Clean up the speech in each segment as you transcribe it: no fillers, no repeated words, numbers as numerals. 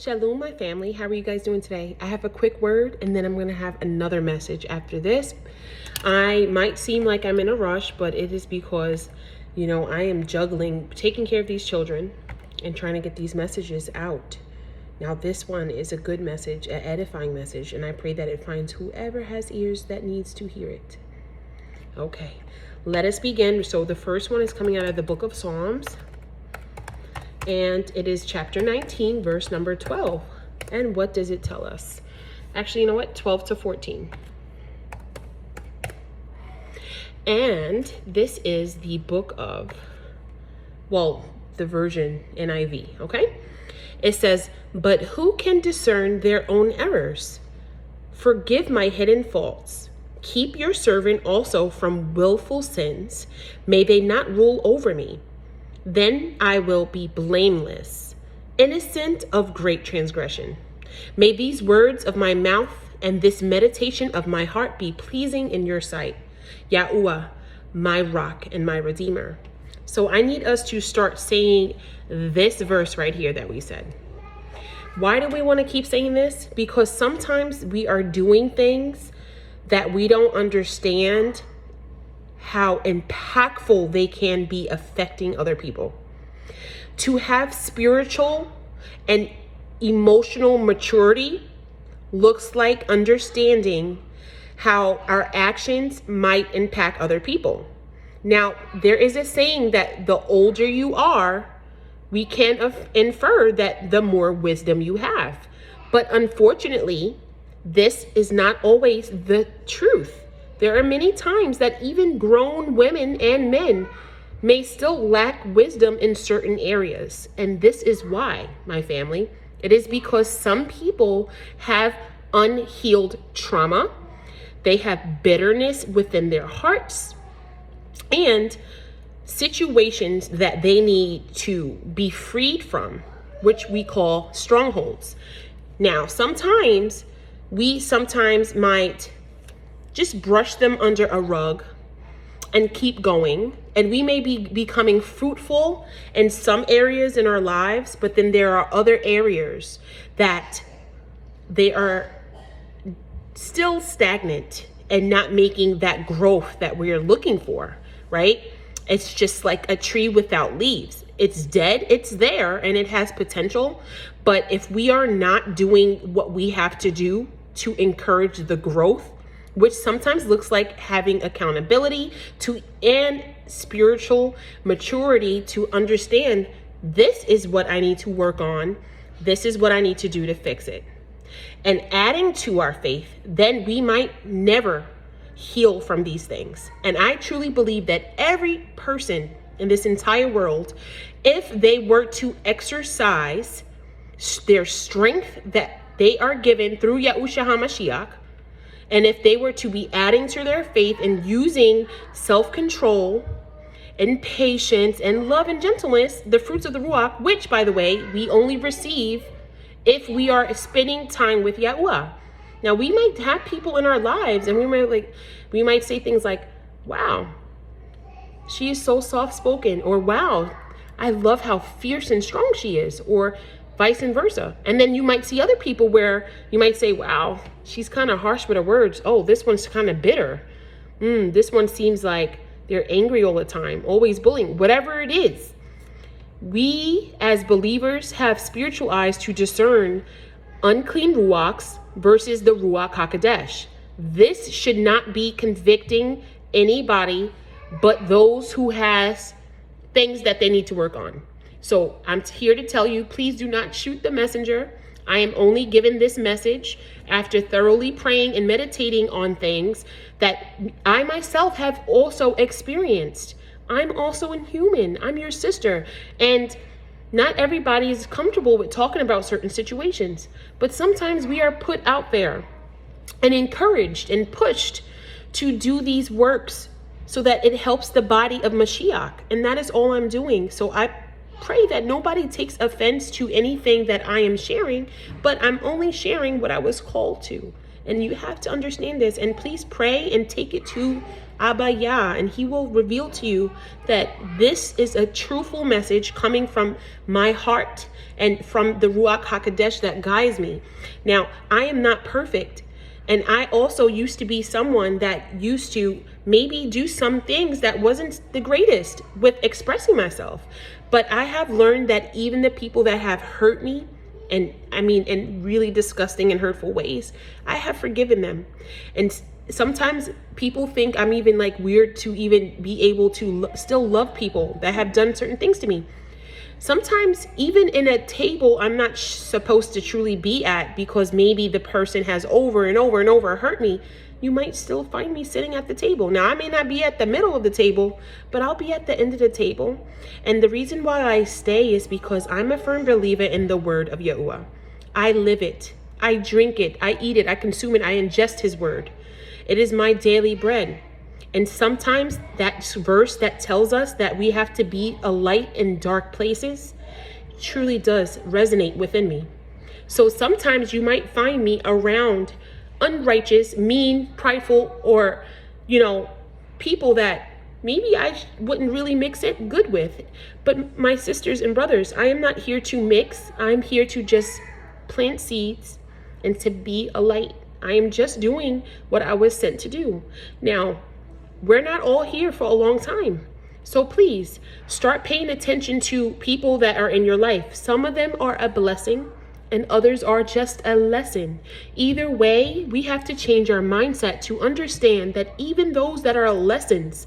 Shalom, my family. How are you guys doing today? I have a quick word and then I'm going to have another message after this. I might seem like I'm in a rush, but it is because, I am juggling, taking care of these children and trying to get these messages out. Now, this one is a good message, an edifying message, and I pray that it finds whoever has ears that needs to hear it. Okay, let us begin. So the first one is coming out of the book of Psalms. And it is chapter 19, verse number 12. And what does it tell us? Actually, 12 to 14. And this is the book of, the version NIV, okay? It says, "But who can discern their own errors? Forgive my hidden faults. Keep your servant also from willful sins. May they not rule over me. Then I will be blameless, innocent of great transgression. May these words of my mouth and this meditation of my heart be pleasing in your sight, Yahuwah, my rock and my redeemer." So I need us to start saying this verse right here that we said. Why do we want to keep saying this? Because sometimes we are doing things that we don't understand how impactful they can be affecting other people. To have spiritual and emotional maturity looks like understanding how our actions might impact other people. Now, there is a saying that the older you are, we can infer that the more wisdom you have. But unfortunately, this is not always the truth. There are many times that even grown women and men may still lack wisdom in certain areas. And this is why, my family. It is because some people have unhealed trauma. They have bitterness within their hearts and situations that they need to be freed from, which we call strongholds. Now, sometimes we might just brush them under a rug and keep going. And we may be becoming fruitful in some areas in our lives, but then there are other areas that they are still stagnant and not making that growth that we're looking for, right? It's just like a tree without leaves. It's dead, it's there, and it has potential. But if we are not doing what we have to do to encourage the growth, which sometimes looks like having accountability and spiritual maturity to understand this is what I need to work on. This is what I need to do to fix it. And adding to our faith, then we might never heal from these things. And I truly believe that every person in this entire world, if they were to exercise their strength that they are given through Yahushua HaMashiach, and if they were to be adding to their faith and using self-control and patience and love and gentleness, the fruits of the Ruach, which, by the way, we only receive if we are spending time with Yahuwah. Now, we might have people in our lives and we might say things like, "Wow, she is so soft-spoken," or "Wow, I love how fierce and strong she is," or vice versa. And then you might see other people where you might say, "Wow, she's kind of harsh with her words. Oh, this one's kind of bitter. This one seems like they're angry all the time, always bullying," whatever it is. We as believers have spiritual eyes to discern unclean ruachs versus the Ruach HaKodesh. This should not be convicting anybody but those who has things that they need to work on. So I'm here to tell you, please do not shoot the messenger. I am only given this message after thoroughly praying and meditating on things that I myself have also experienced. I'm also a human. I'm your sister. And not everybody is comfortable with talking about certain situations. But sometimes we are put out there and encouraged and pushed to do these works so that it helps the body of Mashiach. And that is all I'm doing. So I pray that nobody takes offense to anything that I am sharing, but I'm only sharing what I was called to. And you have to understand this, and please pray and take it to Akilah-YAH, and he will reveal to you that this is a truthful message coming from my heart and from the Ruach HaKodesh that guides me. Now, I am not perfect. And I also used to be someone that used to maybe do some things that wasn't the greatest with expressing myself. But I have learned that even the people that have hurt me, and I mean, in really disgusting and hurtful ways, I have forgiven them. And sometimes people think I'm even like weird to even be able to still love people that have done certain things to me. Sometimes even in a table I'm not supposed to truly be at because maybe the person has over and over and over hurt me, you might still find me sitting at the table. Now, I may not be at the middle of the table, but I'll be at the end of the table. And the reason why I stay is because I'm a firm believer in the word of Yahuwah. I live it. I drink it. I eat it. I consume it. I ingest his word. It is my daily bread. And sometimes that verse that tells us that we have to be a light in dark places truly does resonate within me. So sometimes you might find me around unrighteous, mean, prideful, or, people that maybe I wouldn't really mix it good with. But my sisters and brothers, I am not here to mix. I'm here to just plant seeds and to be a light. I am just doing what I was sent to do. Now, we're not all here for a long time. So please start paying attention to people that are in your life. Some of them are a blessing and others are just a lesson. Either way, we have to change our mindset to understand that even those that are lessons,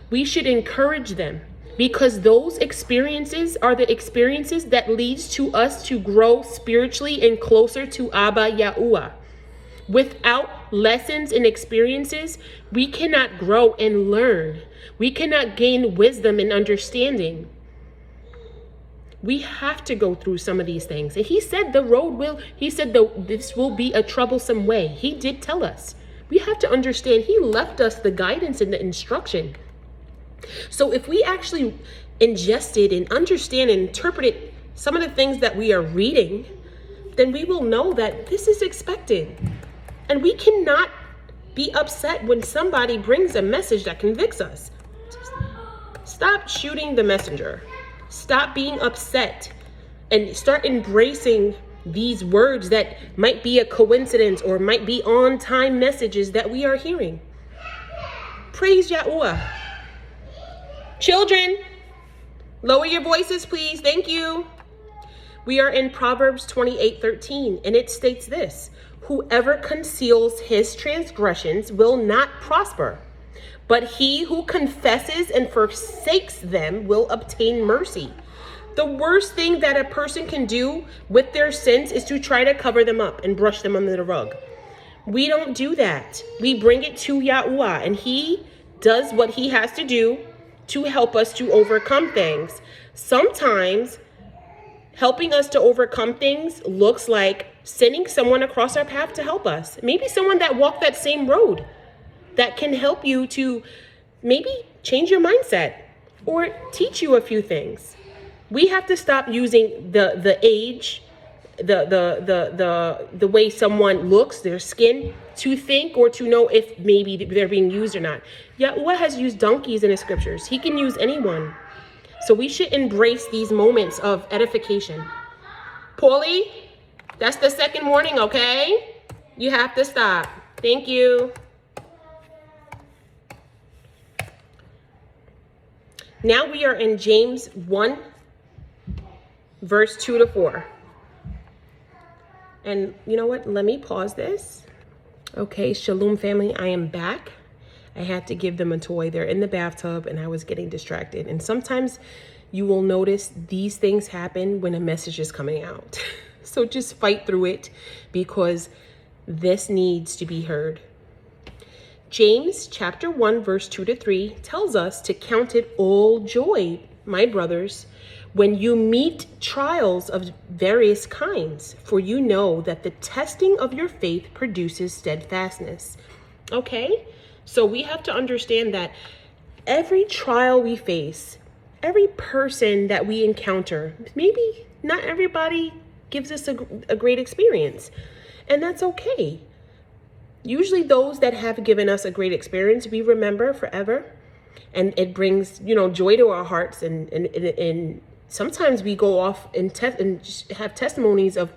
we should encourage them because those experiences are the experiences that leads to us to grow spiritually and closer to Abba Yahuwah. Without lessons and experiences, we cannot grow and learn. We cannot gain wisdom and understanding. We have to go through some of these things. And he said this will be a troublesome way. He did tell us. We have to understand he left us the guidance and the instruction. So if we actually ingested and understand and interpreted some of the things that we are reading, then we will know that this is expected. And we cannot be upset when somebody brings a message that convicts us. Stop shooting the messenger. Stop being upset and start embracing these words that might be a coincidence or might be on-time messages that we are hearing. Praise Yahuwah. Children, lower your voices, please. Thank you. We are in Proverbs 28:13, and it states this: whoever conceals his transgressions will not prosper, but he who confesses and forsakes them will obtain mercy. The worst thing that a person can do with their sins is to try to cover them up and brush them under the rug. We don't do that. We bring it to Yahuwah, and he does what he has to do to help us to overcome things. Sometimes helping us to overcome things looks like sending someone across our path to help us. Maybe someone that walked that same road that can help you to maybe change your mindset or teach you a few things. We have to stop using the age, the way someone looks, their skin, to think or to know if maybe they're being used or not. Yahuwah has used donkeys in the scriptures. He can use anyone. So we should embrace these moments of edification. Paulie, that's the second warning, okay? You have to stop. Thank you. Now we are in James 1, verse 2-4. And you know what? Let me pause this. Okay, Shalom family, I am back. I had to give them a toy. They're in the bathtub and I was getting distracted. And sometimes you will notice these things happen when a message is coming out. So just fight through it because this needs to be heard. James chapter 1, verse 2-3 tells us to count it all joy, my brothers, when you meet trials of various kinds, for you know that the testing of your faith produces steadfastness. Okay? So we have to understand that every trial we face, every person that we encounter, maybe not everybody gives us a great experience, and that's okay. Usually those that have given us a great experience, we remember forever. And it brings, joy to our hearts. And sometimes we go off and have testimonies of,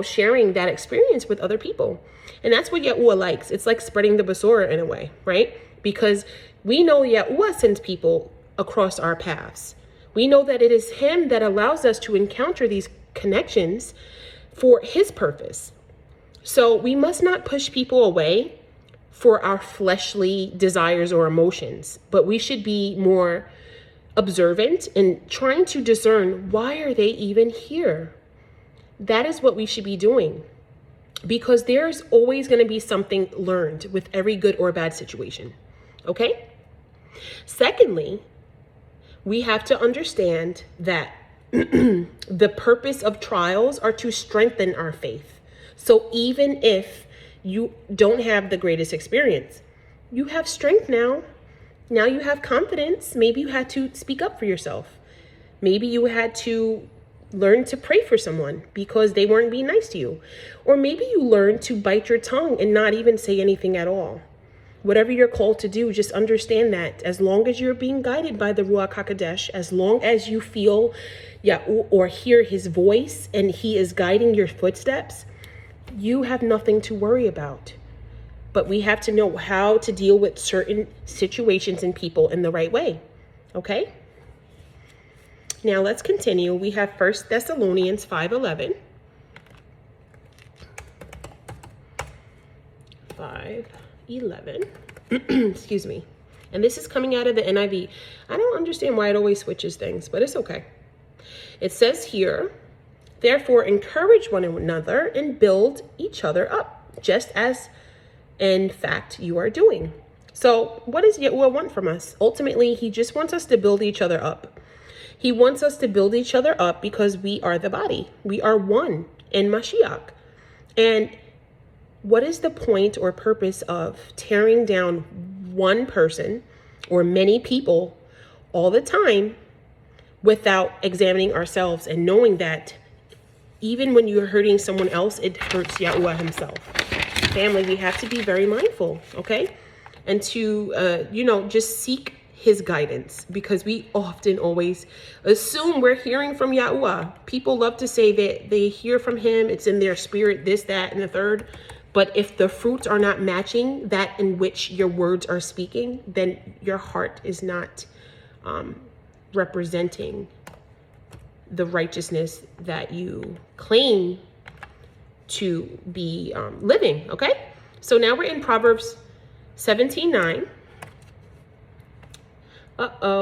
sharing that experience with other people. And that's what Yahuwah likes. It's like spreading the Basora in a way, right? Because we know Yahuwah sends people across our paths. We know that it is him that allows us to encounter these connections for his purpose. So we must not push people away for our fleshly desires or emotions, but we should be more observant and trying to discern, why are they even here? That is what we should be doing, because there's always going to be something learned with every good or bad situation. Okay? Secondly, we have to understand that the purpose of trials are to strengthen our faith. So even if you don't have the greatest experience, you have strength now. Now you have confidence. Maybe you had to speak up for yourself. Maybe you had to learn to pray for someone because they weren't being nice to you. Or maybe you learned to bite your tongue and not even say anything at all. Whatever you're called to do, just understand that as long as you're being guided by the Ruach HaKodesh, as long as you feel or hear his voice and he is guiding your footsteps, you have nothing to worry about. But we have to know how to deal with certain situations and people in the right way. Okay? Now let's continue. We have 1 Thessalonians 5:11. 5:11. Excuse me. And this is coming out of the NIV. I don't understand why it always switches things, but it's okay. It says here, therefore encourage one another and build each other up, just as in fact you are doing. So what does Yahuwah want from us? Ultimately, he just wants us to build each other up. He wants us to build each other up because we are the body. We are one in Mashiach. And what is the point or purpose of tearing down one person or many people all the time without examining ourselves and knowing that even when you're hurting someone else, it hurts Yahuwah himself? Family, we have to be very mindful, okay? And to, just seek his guidance, because we often always assume we're hearing from Yahuwah. People love to say that they hear from him. It's in their spirit, this, that, and the third. But if the fruits are not matching that in which your words are speaking, then your heart is not representing the righteousness that you claim to be living. Okay, so now we're in Proverbs 17:9.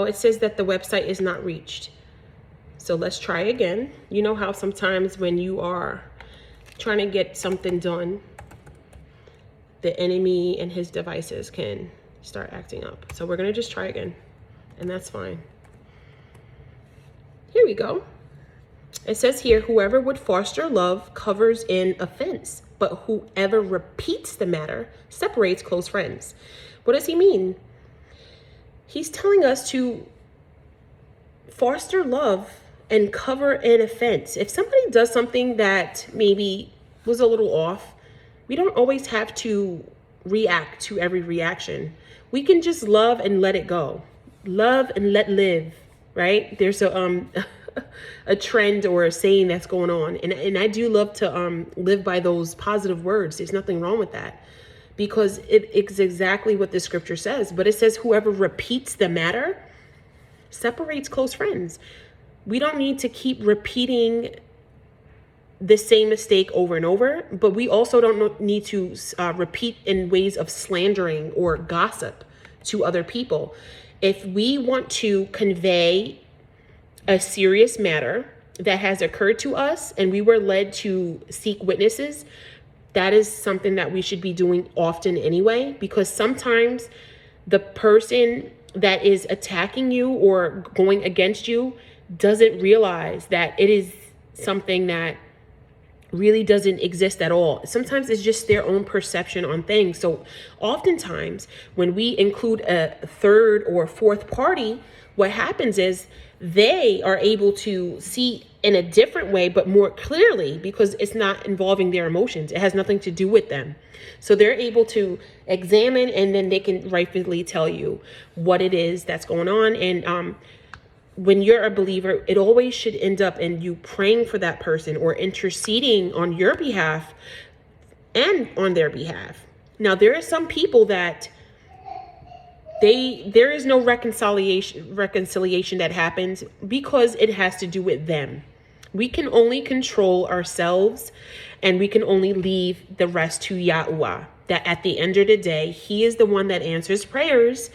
It says that the website is not reached. So let's try again. You know how sometimes when you are trying to get something done, the enemy and his devices can start acting up. So we're going to just try again, and that's fine. Here we go. It says here, whoever would foster love covers in offense, but whoever repeats the matter separates close friends. What does he mean? He's telling us to foster love and cover an offense. If somebody does something that maybe was a little off, we don't always have to react to every reaction. We can just love and let it go. Love and let live, right? There's a trend or a saying that's going on. And I do love to live by those positive words. There's nothing wrong with that, because it's exactly what the scripture says. But it says whoever repeats the matter separates close friends. We don't need to keep repeating the same mistake over and over, but we also don't need to repeat in ways of slandering or gossip to other people. If we want to convey a serious matter that has occurred to us and we were led to seek witnesses, that is something that we should be doing often anyway, because sometimes the person that is attacking you or going against you doesn't realize that it is something that really doesn't exist at all. Sometimes it's just their own perception on things. So oftentimes when we include a third or fourth party, what happens is they are able to see in a different way, but more clearly, because it's not involving their emotions. It has nothing to do with them. So they're able to examine, and then they can rightfully tell you what it is that's going on. And when you're a believer, it always should end up in you praying for that person or interceding on your behalf and on their behalf. Now, there are some people that there is no reconciliation that happens because it has to do with them. We can only control ourselves, and we can only leave the rest to Yahuwah. That at the end of the day, he is the one that answers prayers,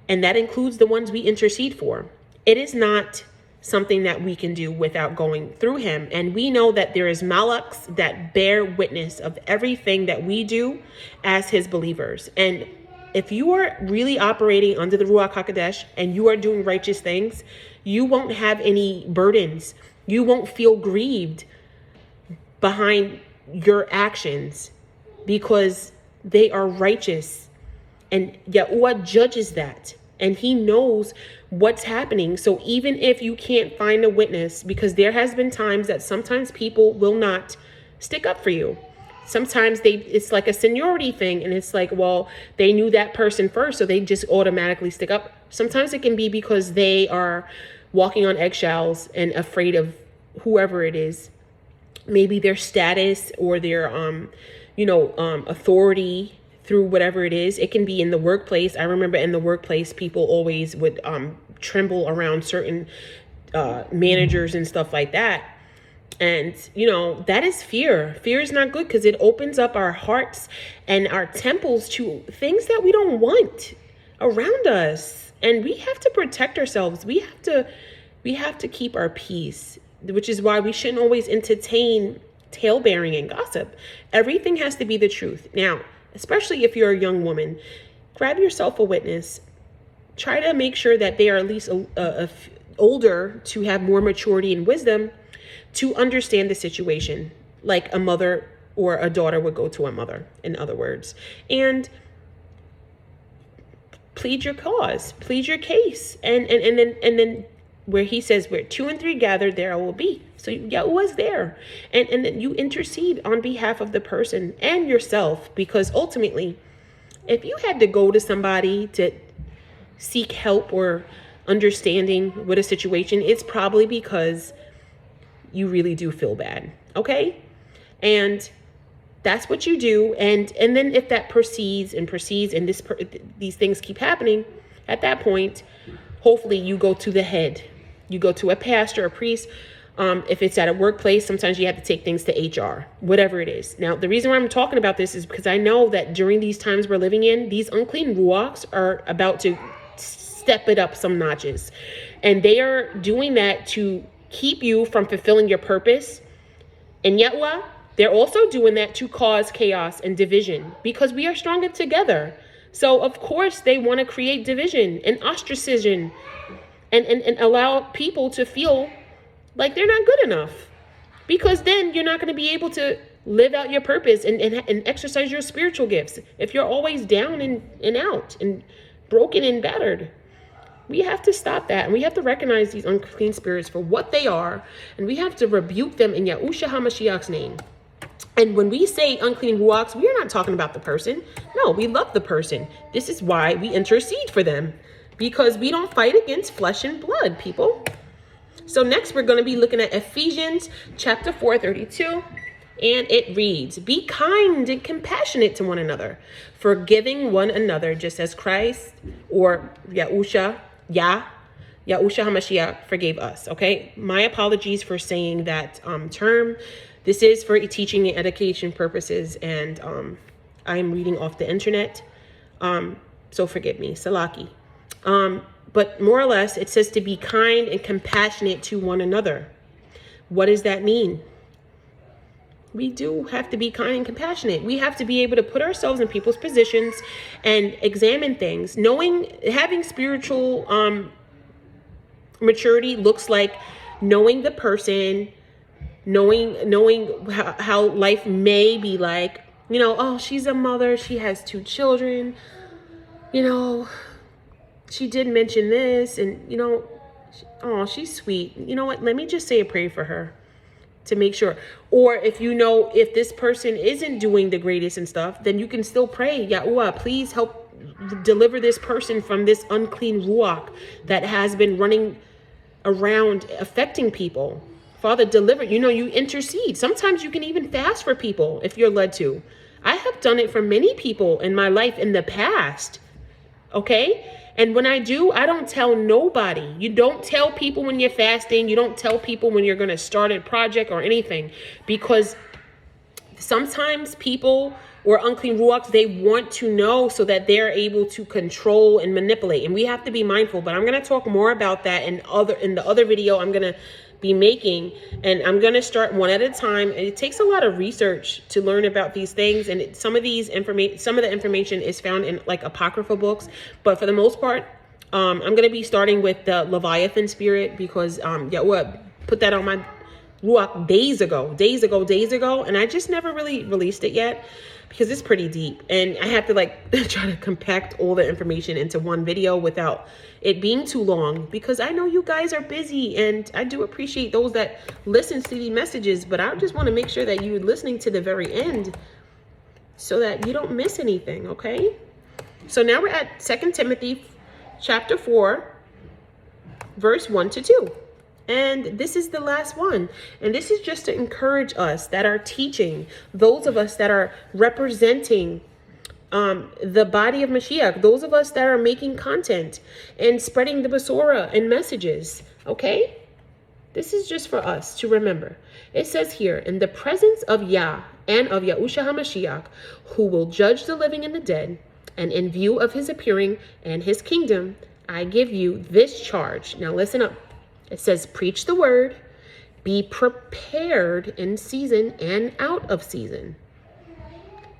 and that includes the ones we intercede for. It is not something that we can do without going through him. And we know that there is malaks that bear witness of everything that we do as his believers. And if you are really operating under the Ruach HaKodesh and you are doing righteous things, you won't have any burdens. You won't feel grieved behind your actions because they are righteous. And Yahuwah judges that. And he knows what's happening. So even if you can't find a witness, because there has been times that sometimes people will not stick up for you. Sometimes it's like a seniority thing. And it's like, well, they knew that person first, so they just automatically stick up. Sometimes it can be because they are walking on eggshells and afraid of whoever it is. Maybe their status or their, authority through whatever it is. It can be in the workplace. I remember in the workplace, people always would tremble around certain managers and stuff like that. And, that is fear. Fear is not good because it opens up our hearts and our temples to things that we don't want around us. And we have to protect ourselves. We have to keep our peace, which is why we shouldn't always entertain tale-bearing and gossip. Everything has to be the truth. Now, especially if you're a young woman, grab yourself a witness. Try to make sure that they are at least older to have more maturity and wisdom to understand the situation, like a mother or a daughter would go to a mother, in other words. And plead your cause, plead your case. And then where he says, where 2 and 3 gathered, there I will be. So Yahuwah's there. And then you intercede on behalf of the person and yourself, because ultimately, if you had to go to somebody to seek help or understanding with a situation, it's probably because you really do feel bad. Okay? And that's what you do. And then if that proceeds and these things keep happening, at that point, hopefully you go to the head. You go to a pastor, a priest. If it's at a workplace, sometimes you have to take things to HR, whatever it is. Now, the reason why I'm talking about this is because I know that during these times we're living in, these unclean ruachs are about to step it up some notches. And they are doing that to keep you from fulfilling your purpose. And yet, they're also doing that to cause chaos and division, because we are stronger together. So, of course, they want to create division and ostracism and allow people to feel like they're not good enough, because then you're not going to be able to live out your purpose and exercise your spiritual gifts if you're always down and out and broken and battered. We have to stop that, and we have to recognize these unclean spirits for what they are, and we have to rebuke them in Yahushua HaMashiach's name. And when we say unclean ruachs, we are not talking about the person. No, we love the person. This is why we intercede for them, because we don't fight against flesh and blood, people. So next, we're going to be looking at Ephesians chapter 4:32, and it reads, "Be kind and compassionate to one another, forgiving one another, just as Christ," or Yahushua HaMashiach forgave us. Okay, my apologies for saying that term. This is for teaching and education purposes, and I'm reading off the internet, so forgive me, Salaki. But more or less, it says to be kind and compassionate to one another. What does that mean? We do have to be kind and compassionate. We have to be able to put ourselves in people's positions and examine things. Having spiritual maturity looks like knowing the person, knowing how life may be like. Oh, she's a mother. She has 2 children. she did mention this, and oh, she's sweet. You know what? Let me just say a prayer for her to make sure. Or if this person isn't doing the greatest and stuff, then you can still pray, Yahuwah, please help deliver this person from this unclean ruach that has been running around affecting people. Father, deliver. You intercede. Sometimes you can even fast for people if you're led to. I have done it for many people in my life in the past. Okay? And when I do, I don't tell nobody. You don't tell people when you're fasting. You don't tell people when you're going to start a project or anything, because sometimes people or unclean ruachs, they want to know so that they're able to control and manipulate. And we have to be mindful. But I'm going to talk more about that in the other video I'm going to be making, and I'm going to start one at a time. It takes a lot of research to learn about these things, and some of the information is found in like apocryphal books, but for the most part, I'm going to be starting with the Leviathan spirit, because put that on my ruach days ago, and I just never really released it yet, because it's pretty deep, and I have to try to compact all the information into one video without it being too long, because I know you guys are busy, and I do appreciate those that listen to these messages, but I just want to make sure that you're listening to the very end so that you don't miss anything, okay? So now we're at 2 Timothy chapter 4, verse 1-2. And this is the last one. And this is just to encourage us that are teaching, those of us that are representing the body of Mashiach, those of us that are making content and spreading the Besorah and messages, okay? This is just for us to remember. It says here, in the presence of Yah and of Yahushua HaMashiach, who will judge the living and the dead, and in view of his appearing and his kingdom, I give you this charge. Now listen up. It says, preach the word, be prepared in season and out of season.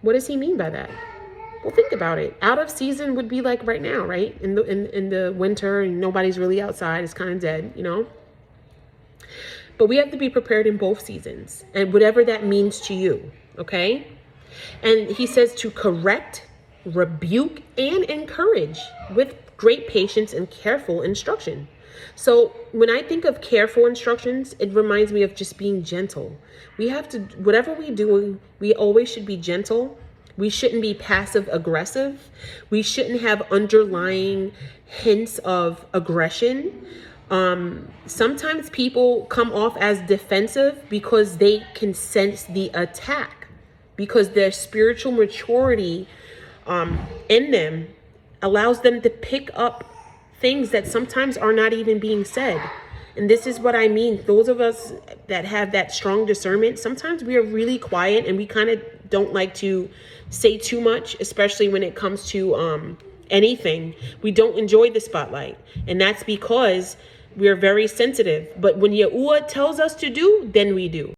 What does he mean by that? Well, think about it. Out of season would be like right now, right? In the winter, and nobody's really outside. It's kind of dead, But we have to be prepared in both seasons, and whatever that means to you, okay? And he says to correct, rebuke, and encourage with great patience and careful instruction. So when I think of careful instructions, it reminds me of just being gentle. We have to, whatever we do, we always should be gentle. We shouldn't be passive aggressive. We shouldn't have underlying hints of aggression. Sometimes people come off as defensive because they can sense the attack, because their spiritual maturity in them allows them to pick up things that sometimes are not even being said. And this is what I mean. Those of us that have that strong discernment, sometimes we are really quiet and we kind of don't like to say too much, especially when it comes to anything. We don't enjoy the spotlight. And that's because we are very sensitive. But when Yahuwah tells us to do, then we do.